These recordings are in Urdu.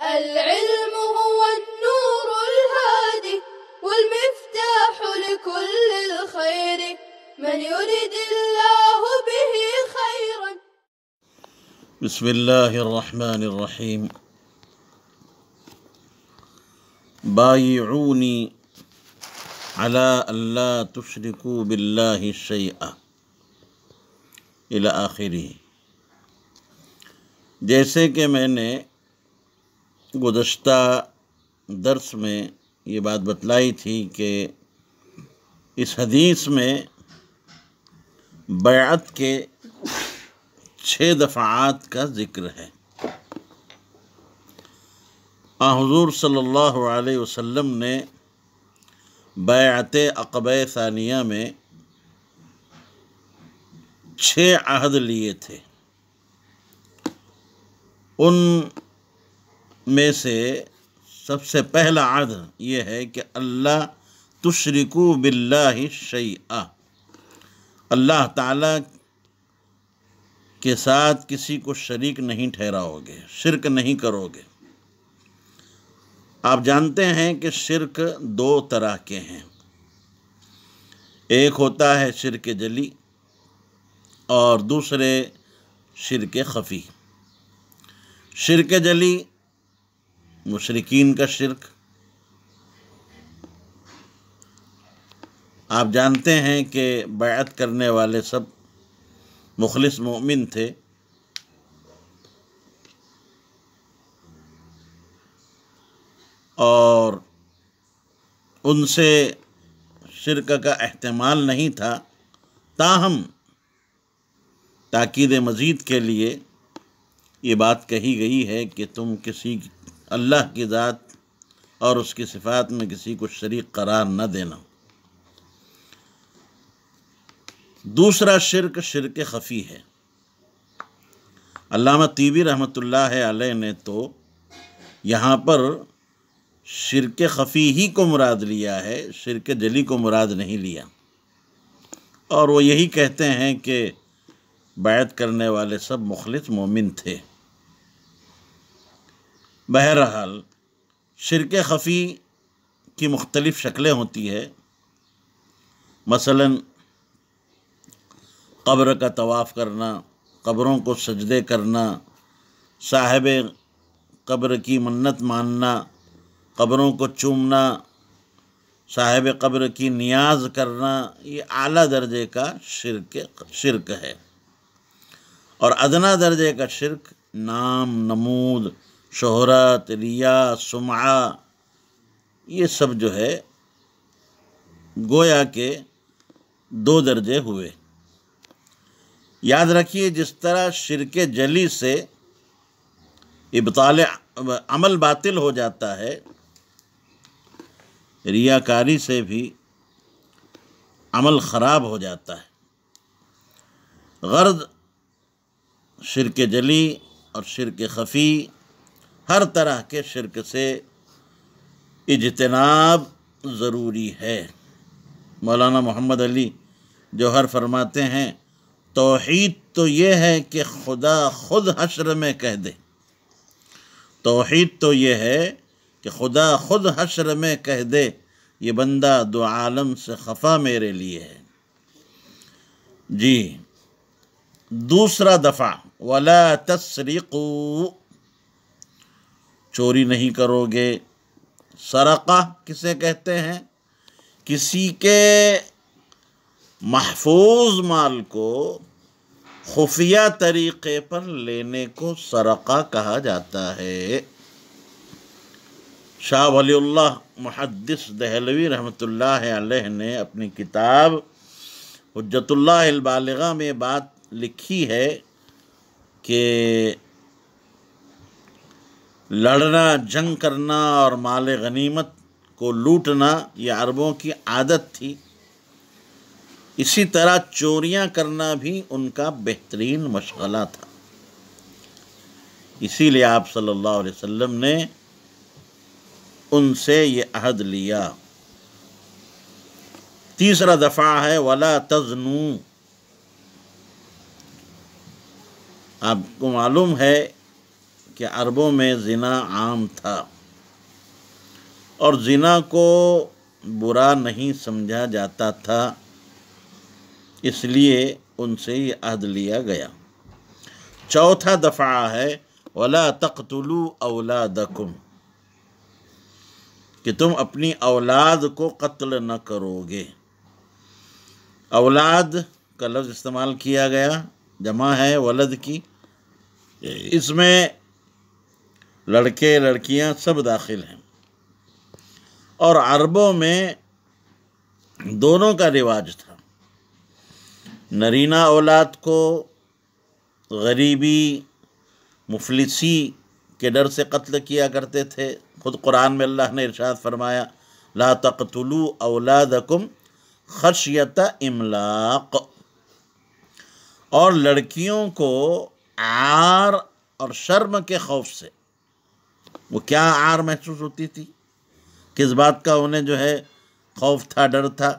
العلم هو النور الهادي والمفتاح لكل الخير من يرد الله به خيرا. بسم اللہ الرحمن الرحیم. بایعونی علی اللہ تشرکوا باللہ شیئا الی آخرہ. جیسے کہ میں نے گزشتہ درس میں یہ بات بتلائی تھی کہ اس حدیث میں بیعت کے 6 دفعات کا ذکر ہے. حضور صلی اللہ علیہ وسلم نے بیعت عقبہ ثانیہ میں 6 عہد لیے تھے. ان میں سے سب سے پہلا عہد یہ ہے کہ اللہ تشرکوا باللہ شیئا، اللہ تعالیٰ کے ساتھ کسی کو شریک نہیں ٹھہراؤ گے، شرک نہیں کرو گے. آپ جانتے ہیں کہ شرک 2 طرح کے ہیں. ایک ہوتا ہے شرک جلی اور دوسرے شرک خفی. شرک جلی مشرکین کا شرک. آپ جانتے ہیں کہ بیعت کرنے والے سب مخلص مومن تھے، اور ان سے شرک کا احتمال نہیں تھا. تاہم تاکید مزید کے لیے یہ بات کہی گئی ہے کہ تم کسی اللہ کی ذات اور اس کی صفات میں کسی کو شریک قرار نہ دینا. دوسرا شرک شرک خفی ہے. علامہ طیبی رحمۃ اللہ علیہ نے تو یہاں پر شرک خفی ہی کو مراد لیا ہے، شرک جلی کو مراد نہیں لیا، اور وہ یہی کہتے ہیں کہ بیعت کرنے والے سب مخلص مومن تھے. بہرحال شرک خفی کی مختلف شکلیں ہوتی ہے. مثلاً قبر کا طواف کرنا، قبروں کو سجدے کرنا، صاحب قبر کی منت ماننا، قبروں کو چومنا، صاحب قبر کی نیاز کرنا، یہ اعلیٰ درجے کا شرک ہے. اور ادنا درجے کا شرک نام، نمود، شہرت، ریا، سمعہ، یہ سب جو ہے گویا کہ 2 درجے ہوئے. یاد رکھیے جس طرح شرک جلی سے ابطال عمل باطل ہو جاتا ہے، ریاکاری سے بھی عمل خراب ہو جاتا ہے. غرض شرک جلی اور شرک خفی، ہر طرح کے شرک سے اجتناب ضروری ہے. مولانا محمد علی جوہر فرماتے ہیں توحید تو یہ ہے کہ خدا خود حشر میں کہہ دے. توحید تو یہ ہے کہ خدا خود حشر میں کہہ دے، یہ بندہ 2 عالم سے خفا میرے لیے ہے. جی دوسرا دفعہ وَلَا تَسْرِقُوا، چوری نہیں کرو گے. سرقہ کسے کہتے ہیں؟ کسی کے محفوظ مال کو خفیہ طریقے پر لینے کو سرقہ کہا جاتا ہے. شاہ ولی اللہ محدث دہلوی رحمۃ اللہ علیہ نے اپنی کتاب حجت اللہ البالغہ میں بات لکھی ہے کہ لڑنا، جنگ کرنا اور مال غنیمت کو لوٹنا یہ عربوں کی عادت تھی. اسی طرح چوریاں کرنا بھی ان کا بہترین مشغلہ تھا. اسی لیے آپ صلی اللہ علیہ وسلم نے ان سے یہ عہد لیا. تیسرا دفعہ ہے وَلَا تَزْنُوا. آپ کو معلوم ہے کہ عربوں میں زنا عام تھا اور زنا کو برا نہیں سمجھا جاتا تھا، اس لیے ان سے یہ عہد لیا گیا۔ چوتھا دفعہ ہے وَلَا تَقْتُلُوا أَوْلَادَكُمْ، کہ تم اپنی اولاد کو قتل نہ کرو گے۔ اولاد کا لفظ استعمال کیا گیا، جمع ہے ولد کی، اس میں لڑکے لڑکیاں سب داخل ہیں، اور عربوں میں دونوں کا رواج تھا۔ نرینہ اولاد کو غریبی مفلسی کے ڈر سے قتل کیا کرتے تھے۔ خود قرآن میں اللہ نے ارشاد فرمایا لا تقتلوا اولادکم خشیۃ املاق، اور لڑکیوں کو عار اور شرم کے خوف سے۔ وہ کیا عار محسوس ہوتی تھی، کس بات کا انہیں جو ہے خوف تھا، ڈر تھا،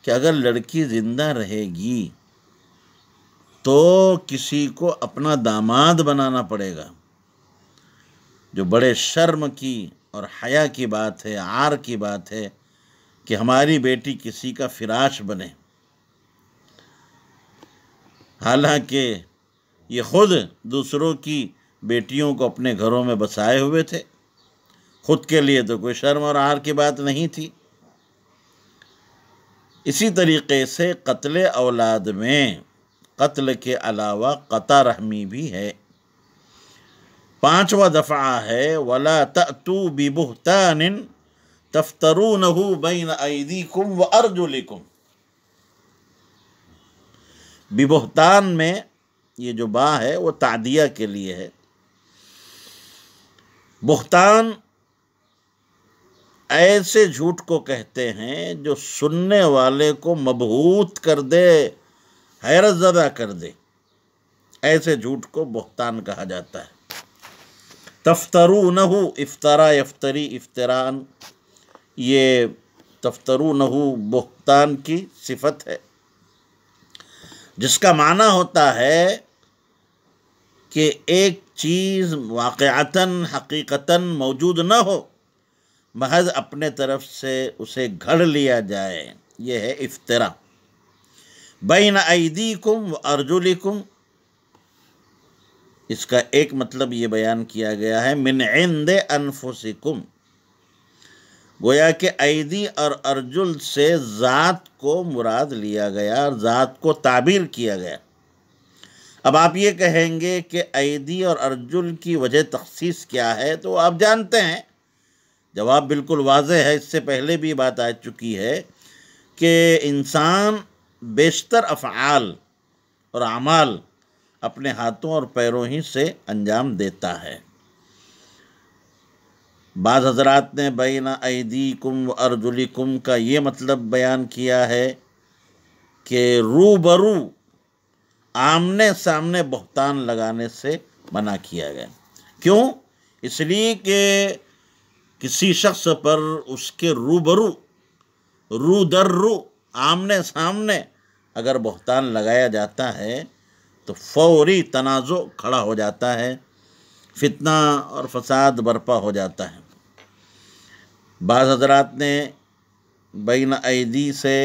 کہ اگر لڑکی زندہ رہے گی تو کسی کو اپنا داماد بنانا پڑے گا، جو بڑے شرم کی اور حیا کی بات ہے، عار کی بات ہے کہ ہماری بیٹی کسی کا فراش بنے۔ حالانکہ یہ خود دوسروں کی بیٹیوں کو اپنے گھروں میں بسائے ہوئے تھے، خود کے لیے تو کوئی شرم اور عار کی بات نہیں تھی۔ اسی طریقے سے قتل اولاد میں قتل کے علاوہ قطع رحمی بھی ہے۔ پانچواں دفعہ ہے وَلَا تَأْتُوا بِبُهْتَانٍ تَفْتَرُونَهُ بَيْنَ أَيْدِيكُمْ وَأَرْجُلِكُمْ۔ ببہتان میں یہ جو با ہے وہ تعدیہ کے لیے ہے۔ بہتان ایسے جھوٹ کو کہتے ہیں جو سننے والے کو مبہوت کر دے، حیرت زدہ کر دے، ایسے جھوٹ کو بہتان کہا جاتا ہے۔ تفترونہ، افطرا یفتری افتران، یہ تفترونہ بہتان کی صفت ہے، جس کا معنی ہوتا ہے کہ ایک چیز واقعتاً حقیقتاً موجود نہ ہو، محض اپنے طرف سے اسے گھڑ لیا جائے، یہ ہے افترا۔ بین ایدیکم و ارجلکم، اس کا ایک مطلب یہ بیان کیا گیا ہے من عند انفسکم، گویا کہ ایدی اور ارجل سے ذات کو مراد لیا گیا اور ذات کو تعبیر کیا گیا۔ اب آپ یہ کہیں گے کہ ایدی اور ارجل کی وجہ تخصیص کیا ہے، تو آپ جانتے ہیں جواب بالکل واضح ہے، اس سے پہلے بھی بات آ چکی ہے کہ انسان بیشتر افعال اور اعمال اپنے ہاتھوں اور پیروں ہی سے انجام دیتا ہے۔ بعض حضرات نے بین ایدیکم و ارجلکم کا یہ مطلب بیان کیا ہے کہ روبرو آمنے سامنے بہتان لگانے سے منع کیا گیا۔ کیوں؟ اس لیے کہ کسی شخص پر اس کے روبرو، رو در رو، آمنے سامنے اگر بہتان لگایا جاتا ہے تو فوری تنازع کھڑا ہو جاتا ہے، فتنہ اور فساد برپا ہو جاتا ہے۔ بعض حضرات نے بین ایدی سے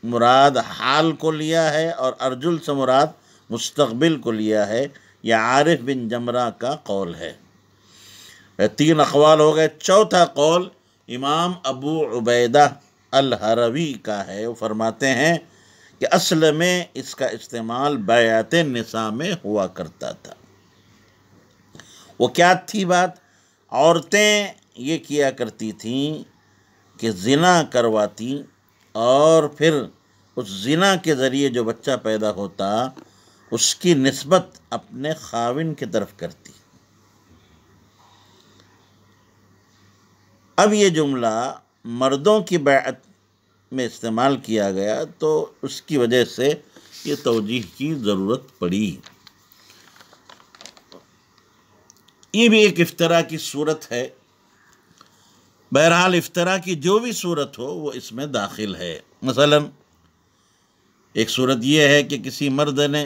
مراد حال کو لیا ہے اور ارجل سے مراد مستقبل کو لیا ہے، یہ عارف بن جمرہ کا قول ہے۔ تین اقوال ہو گئے۔ چوتھا قول امام ابو عبیدہ الہروی کا ہے، وہ فرماتے ہیں کہ اصل میں اس کا استعمال بیعت نساء میں ہوا کرتا تھا۔ وہ کیا تھی بات؟ عورتیں یہ کیا کرتی تھیں کہ زنا کرواتی اور پھر اس زنا کے ذریعے جو بچہ پیدا ہوتا اس کی نسبت اپنے خاوند کی طرف کرتی۔ اب یہ جملہ مردوں کی بیعت میں استعمال کیا گیا تو اس کی وجہ سے یہ توجیہ کی ضرورت پڑی۔ یہ بھی ایک افطرا کی صورت ہے۔ بہرحال افطرا کی جو بھی صورت ہو وہ اس میں داخل ہے۔ مثلا ایک صورت یہ ہے کہ کسی مرد نے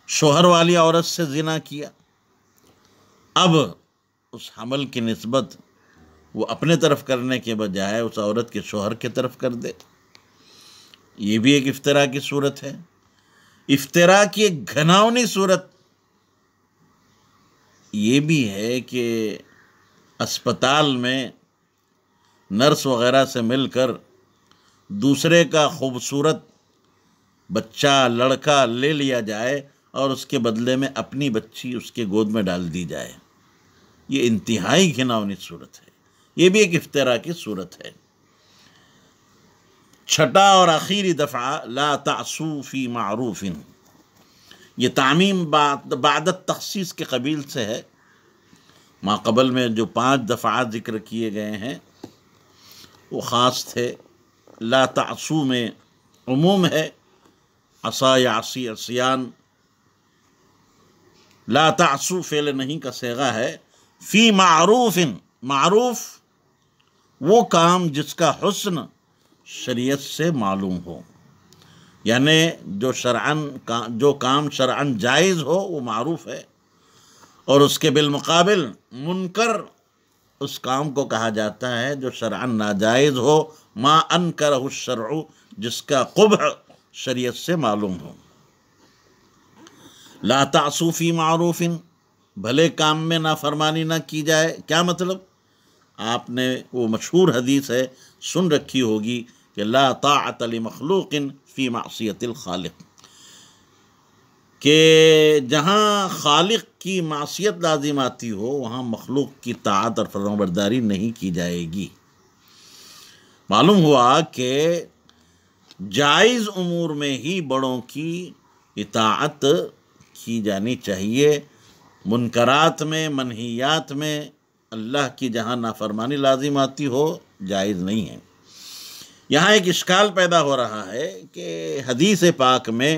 شوہر والی عورت سے زنا کیا، اب اس حمل کی نسبت وہ اپنے طرف کرنے کے بجائے اس عورت کے شوہر کی طرف کر دے، یہ بھی ایک افتراء کی صورت ہے۔ افتراء کی ایک گھناؤنی صورت یہ بھی ہے کہ اسپتال میں نرس وغیرہ سے مل کر دوسرے کا خوبصورت بچہ لڑکا لے لیا جائے اور اس کے بدلے میں اپنی بچی اس کے گود میں ڈال دی جائے، یہ انتہائی گھناؤنی صورت ہے، یہ بھی ایک افتراء کی صورت ہے۔ چھٹا اور آخری دفعہ لا تعصوا فی معروف، یہ تعمیم بعد التخصیص کے قبیل سے ہے۔ ما قبل میں جو 5 دفعات ذکر کیے گئے ہیں وہ خاص تھے، لا تعصوا میں عموم ہے، عصا یعصی عصیان، لا تعصوا فعل نہیں کا صیغہ ہے، فی معروف، معروف وہ کام جس کا حسن شریعت سے معلوم ہو، یعنی جو کام شرعاً جائز ہو وہ معروف ہے، اور اس کے بالمقابل منکر اس کام کو کہا جاتا ہے جو شرعاً ناجائز ہو، ما انکرہ الشرع، جس کا قبح شریعت سے معلوم ہو۔ لا تعصوا فی معروف، بھلے کام میں نافرمانی نہ کی جائے، کیا مطلب؟ آپ نے وہ مشہور حدیث ہے سن رکھی ہوگی کہ لا طاعت لمخلوق فی معصیت الخالق، کہ جہاں خالق کی معصیت لازم آتی ہو وہاں مخلوق کی طاعت اور فرمانبرداری نہیں کی جائے گی۔ معلوم ہوا کہ جائز امور میں ہی بڑوں کی اطاعت کی جانی چاہیے، منکرات میں منہیات میں اللہ کی جہاں نافرمانی لازم آتی ہو جائز نہیں ہے۔ یہاں ایک اشکال پیدا ہو رہا ہے کہ حدیث پاک میں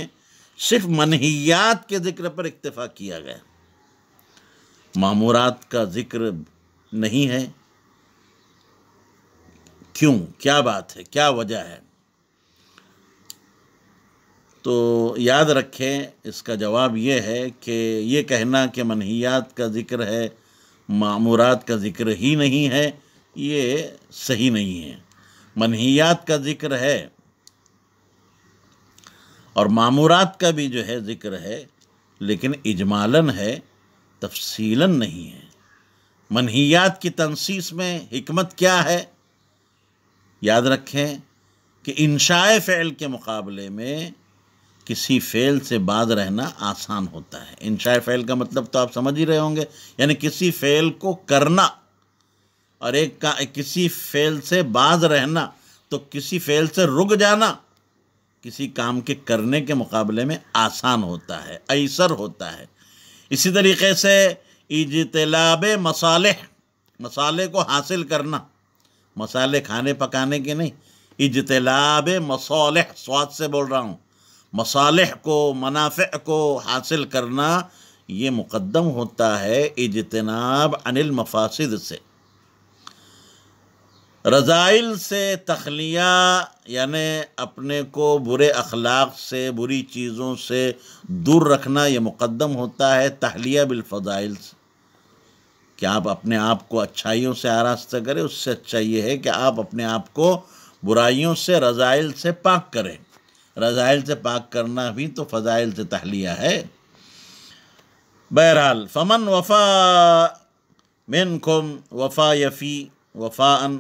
صرف منہیات کے ذکر پر اکتفا کیا گیا، مامورات کا ذکر نہیں ہے، کیوں؟ کیا بات ہے، کیا وجہ ہے؟ تو یاد رکھیں اس کا جواب یہ ہے کہ یہ کہنا کہ منہیات کا ذکر ہے مامورات کا ذکر ہی نہیں ہے، یہ صحیح نہیں ہے۔ منہیات کا ذکر ہے اور مامورات کا بھی جو ہے ذکر ہے، لیکن اجمالاً ہے، تفصیلاً نہیں ہے۔ منہیات کی تنصیص میں حکمت کیا ہے؟ یاد رکھیں کہ انشاء فعل کے مقابلے میں کسی فعل سے باز رہنا آسان ہوتا ہے۔ انشاء فعل کا مطلب تو آپ سمجھ ہی رہے ہوں گے، یعنی کسی فعل کو کرنا، اور کسی فعل سے باز رہنا تو کسی فعل سے رک جانا کسی کام کے کرنے کے مقابلے میں آسان ہوتا ہے، ایسر ہوتا ہے۔ اسی طریقے سے اجتلاب مصالح کو حاصل کرنا، مصالح کھانے پکانے کے نہیں، اجتلاب مصالح، سواد سے بول رہا ہوں، مصالح کو منافع کو حاصل کرنا یہ مقدم ہوتا ہے اجتناب عن المفاسد سے۔ رذائل سے تخلیہ یعنی اپنے کو برے اخلاق سے بری چیزوں سے دور رکھنا یہ مقدم ہوتا ہے تحلیہ بالفضائل سے، کہ آپ اپنے آپ کو اچھائیوں سے آراستہ کریں، اس سے اچھا یہ ہے کہ آپ اپنے آپ کو برائیوں سے رذائل سے پاک کریں۔ رذائل سے پاک کرنا بھی تو فضائل سے تحلیہ ہے۔ بہرحال فمن وفا منکم وفا یفی وفاءً،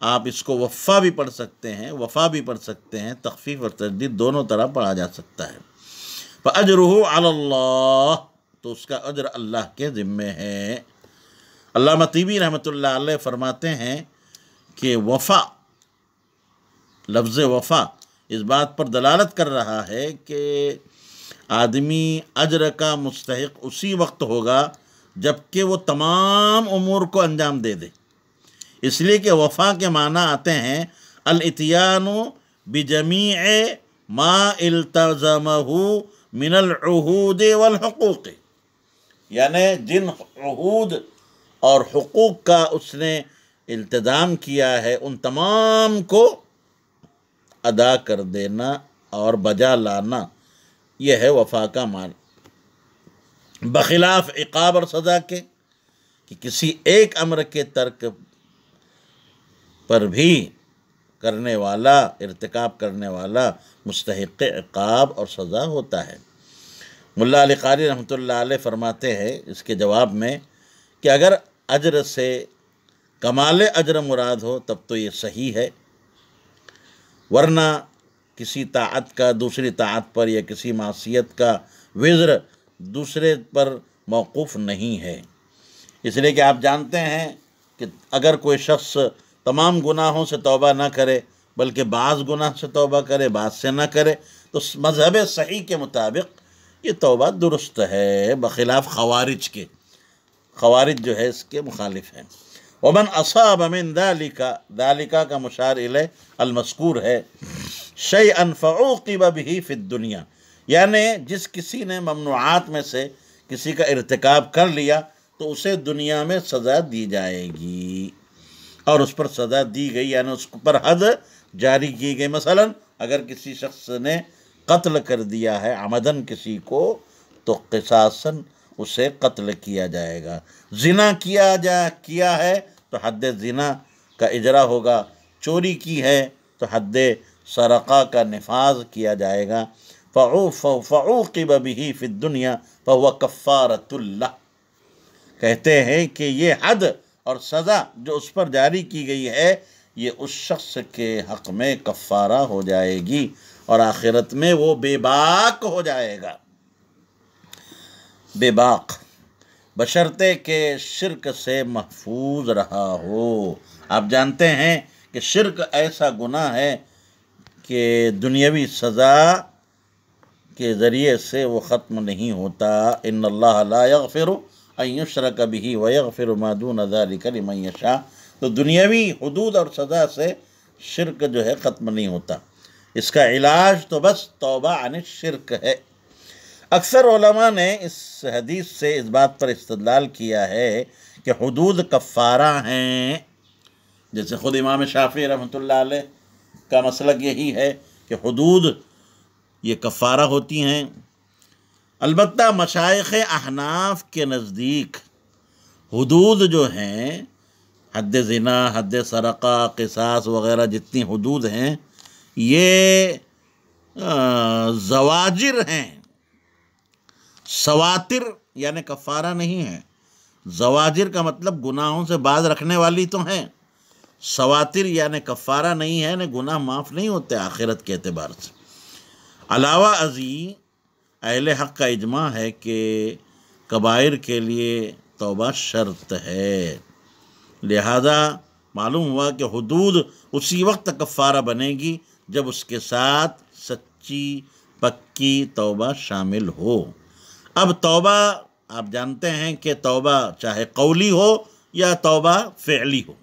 آپ اس کو وفا بھی پڑھ سکتے ہیں، وفا بھی پڑھ سکتے ہیں، تخفیف اور تشدید دونوں طرح پڑھا جا سکتا ہے۔ فَأَجْرُهُ عَلَى اللَّهِ، تو اس کا اجر اللہ کے ذمے ہے۔ علامہ طیبی رحمۃ اللہ علیہ فرماتے ہیں کہ وفا، لفظ وفا اس بات پر دلالت کر رہا ہے کہ آدمی اجر کا مستحق اسی وقت ہوگا جب کہ وہ تمام امور کو انجام دے دے، اس لیے کہ وفا کے معنی آتے ہیں الاتیان بجمیع ما التزمہ من العہود والحقوق، یعنی جن عہود اور حقوق کا اس نے التزام کیا ہے ان تمام کو ادا کر دینا اور بجا لانا، یہ ہے وفا کا بخلاف عقاب اور سزا کے کہ کسی ایک امر کے ترک پر بھی کرنے والا، ارتکاب کرنے والا مستحق عقاب اور سزا ہوتا ہے۔ ملا علی قاری رحمۃ اللہ علیہ فرماتے ہیں اس کے جواب میں کہ اگر اجر سے کمال اجر مراد ہو تب تو یہ صحیح ہے، ورنہ کسی طاعت کا دوسری طاعت پر یا کسی معصیت کا وزر دوسرے پر موقوف نہیں ہے۔ اس لیے کہ آپ جانتے ہیں کہ اگر کوئی شخص تمام گناہوں سے توبہ نہ کرے بلکہ بعض گناہ سے توبہ کرے، بعض سے نہ کرے، تو مذہب صحیح کے مطابق یہ توبہ درست ہے، بخلاف خوارج کے۔ خوارج جو ہے اس کے مخالف ہیں۔ ومن اصاب من ذالک کا مشار الیہ المذکور ہے، شیئا فعوقب به فی الدنیا، یعنی جس کسی نے ممنوعات میں سے کسی کا ارتکاب کر لیا تو اسے دنیا میں سزا دی جائے گی، اور اس پر سزا دی گئی یعنی اس پر حد جاری کی گئی۔ مثلا اگر کسی شخص نے قتل کر دیا ہے عمدن کسی کو تو قصاصاً اسے قتل کیا جائے گا۔ زنا کیا ہے تو حد زنا کا اجرا ہوگا، چوری کی ہے تو حد سرقہ کا نفاذ کیا جائے گا۔ فعوقب به فی الدنیا فهو کفارۃ اللہ، کہتے ہیں کہ یہ حد اور سزا جو اس پر جاری کی گئی ہے یہ اس شخص کے حق میں کفارہ ہو جائے گی اور آخرت میں وہ بے باک ہو جائے گا۔ بے باک بشرطے کہ شرک سے محفوظ رہا ہو۔ آپ جانتے ہیں کہ شرک ایسا گناہ ہے کہ دنیاوی سزا کے ذریعے سے وہ ختم نہیں ہوتا۔ ان اللہ لا یغفر ان یشرک بہ ویغفر ما دون ذلک لمن یشاء، تو دنیاوی حدود اور سزا سے شرک جو ہے ختم نہیں ہوتا۔ اس کا علاج تو بس توبہ عن الشرک ہے۔ اکثر علماء نے اس حدیث سے اس بات پر استدلال کیا ہے کہ حدود کفارہ ہیں، جیسے خود امام شافعی رحمۃ اللہ علیہ کا مسلک یہی ہے کہ حدود یہ کفارہ ہوتی ہیں۔ البتہ مشائخ احناف کے نزدیک حدود جو ہیں، حد زنا، حد سرقہ، قصاص وغیرہ جتنی حدود ہیں یہ زواجر ہیں، سواتر یعنی کفارہ نہیں ہے۔ زواجر کا مطلب گناہوں سے باز رکھنے والی تو ہیں، سواتر یعنی کفارہ نہیں ہے، یعنی گناہ معاف نہیں ہوتے آخرت کے اعتبار سے۔ علاوہ ازیں اہل حق کا اجماع ہے کہ کبائر کے لیے توبہ شرط ہے، لہذا معلوم ہوا کہ حدود اسی وقت کفارہ بنے گی جب اس کے ساتھ سچی پکی توبہ شامل ہو۔ اب توبہ آپ جانتے ہیں کہ توبہ چاہے قولی ہو یا توبہ فعلی ہو۔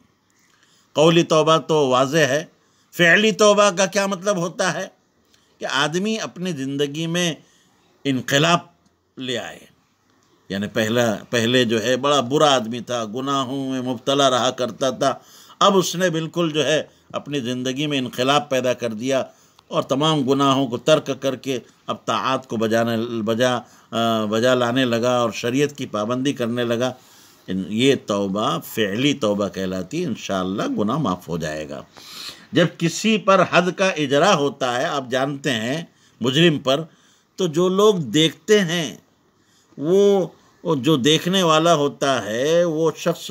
قولی توبہ تو واضح ہے، فعلی توبہ کا کیا مطلب ہوتا ہے کہ آدمی اپنی زندگی میں انقلاب لے آئے، یعنی پہلے جو ہے بڑا برا آدمی تھا، گناہوں میں مبتلا رہا کرتا تھا، اب اس نے بالکل جو ہے اپنی زندگی میں انقلاب پیدا کر دیا اور تمام گناہوں کو ترک کر کے اب طاعات کو بجا لانے لگا اور شریعت کی پابندی کرنے لگا۔ یہ توبہ فعلی توبہ کہلاتی ہے، انشاءاللہ گناہ معاف ہو جائے گا۔ جب کسی پر حد کا اجرا ہوتا ہے آپ جانتے ہیں مجرم پر، تو جو لوگ دیکھتے ہیں وہ جو دیکھنے والا ہوتا ہے وہ شخص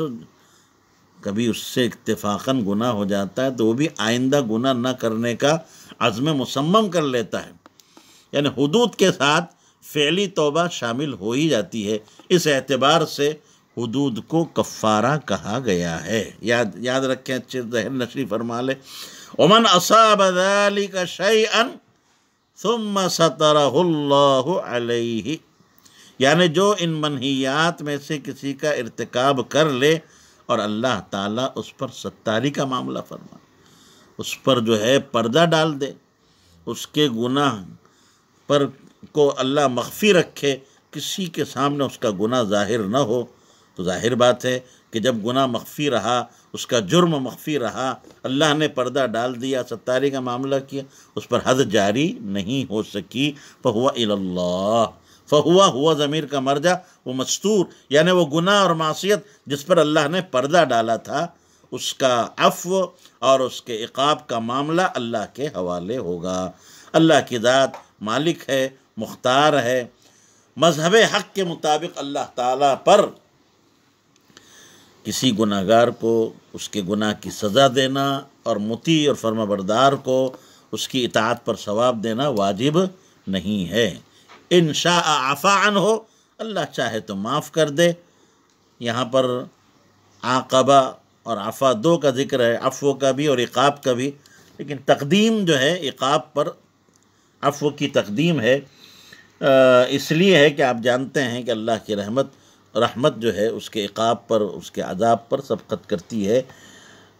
کبھی اس سے اتفاقاً گناہ ہو جاتا ہے تو وہ بھی آئندہ گناہ نہ کرنے کا عزم مصمم کر لیتا ہے، یعنی حدود کے ساتھ فعلی توبہ شامل ہو ہی جاتی ہے۔ اس اعتبار سے حدود کو کفارہ کہا گیا ہے۔ یاد رکھیں، اچھے ذہن نشری فرما لیں۔ ومن اصاب ذلك شيئا ثم ستره اللہ علیہ، یعنی جو ان منہیات میں سے کسی کا ارتکاب کر لے اور اللہ تعالیٰ اس پر ستاری کا معاملہ فرما، اس پر جو ہے پردہ ڈال دے، اس کے گناہ پر کو اللہ مخفی رکھے، کسی کے سامنے اس کا گناہ ظاہر نہ ہو، تو ظاہر بات ہے کہ جب گناہ مخفی رہا، اس کا جرم مخفی رہا، اللہ نے پردہ ڈال دیا، ستاری کا معاملہ کیا، اس پر حد جاری نہیں ہو سکی، فَهُوَ إِلَى اللَّهِ، فہوا ہوا ضمیر کا مرجع وہ مستور، یعنی وہ گناہ اور معصیت جس پر اللہ نے پردہ ڈالا تھا، اس کا عفو اور اس کے عقاب کا معاملہ اللہ کے حوالے ہوگا۔ اللہ کی ذات مالک ہے، مختار ہے۔ مذہب حق کے مطابق اللہ تعالیٰ پر کسی گناہ گار کو اس کے گناہ کی سزا دینا اور مطیع اور فرما بردار کو اس کی اطاعت پر ثواب دینا واجب نہیں ہے۔ ان شاء عفا عنہ، اللہ چاہے تو معاف کر دے۔ یہاں پر عاقبہ اور عفا دو کا ذکر ہے، عفو کا بھی اور عقاب کا بھی، لیکن تقدیم جو ہے عقاب پر عفو کی تقدیم ہے، اس لیے ہے کہ آپ جانتے ہیں کہ اللہ کی رحمت جو ہے اس کے عقاب پر، اس کے عذاب پر سبقت کرتی ہے۔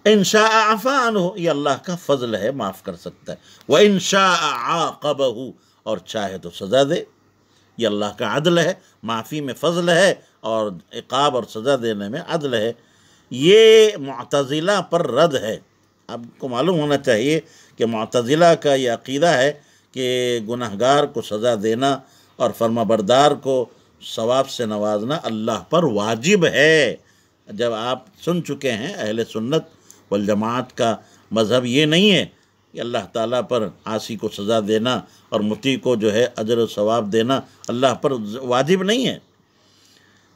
ان شاء عفا عنہ، یہ اللہ کا فضل ہے، معاف کر سکتا ہے۔ وَإِن شَاءَ عَاقَبَهُ، اور چاہے تو سزا دے، یہ اللہ کا عدل ہے، معافی میں فضل ہے اور عقاب اور سزا دینے میں عدل ہے۔ یہ معتزلہ پر رد ہے۔ آپ کو معلوم ہونا چاہیے کہ معتزلہ کا یہ عقیدہ ہے کہ گناہگار کو سزا دینا اور فرما بردار کو ثواب سے نوازنا اللہ پر واجب ہے۔ جب آپ سن چکے ہیں اہل سنت والجماعت کا مذہب یہ نہیں ہے کہ اللہ تعالیٰ پر عاصی کو سزا دینا اور مطیع کو جو ہے اجر و ثواب دینا اللہ پر واجب نہیں ہے۔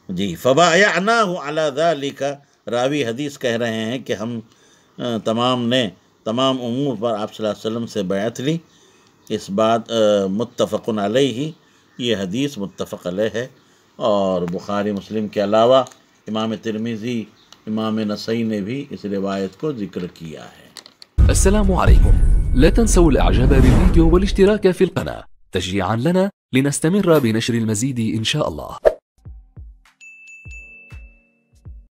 جی، فبایعناہ علی ذلک، راوی حدیث کہہ رہے ہیں کہ ہم تمام امور پر آپ صلی اللہ علیہ وسلم سے بیعت لی۔ اس بات متفق علیہ، یہ حدیث متفق علیہ ہے، اور بخاری مسلم کے علاوہ امام ترمذی، امام نسائی نے بھی اس روایت کو ذکر کیا ہے۔ السلام عليكم، لا تنسوا الاعجاب بالفيديو والاشتراك في القناة تشجيعا لنا لنستمر بنشر المزيد إن شاء الله.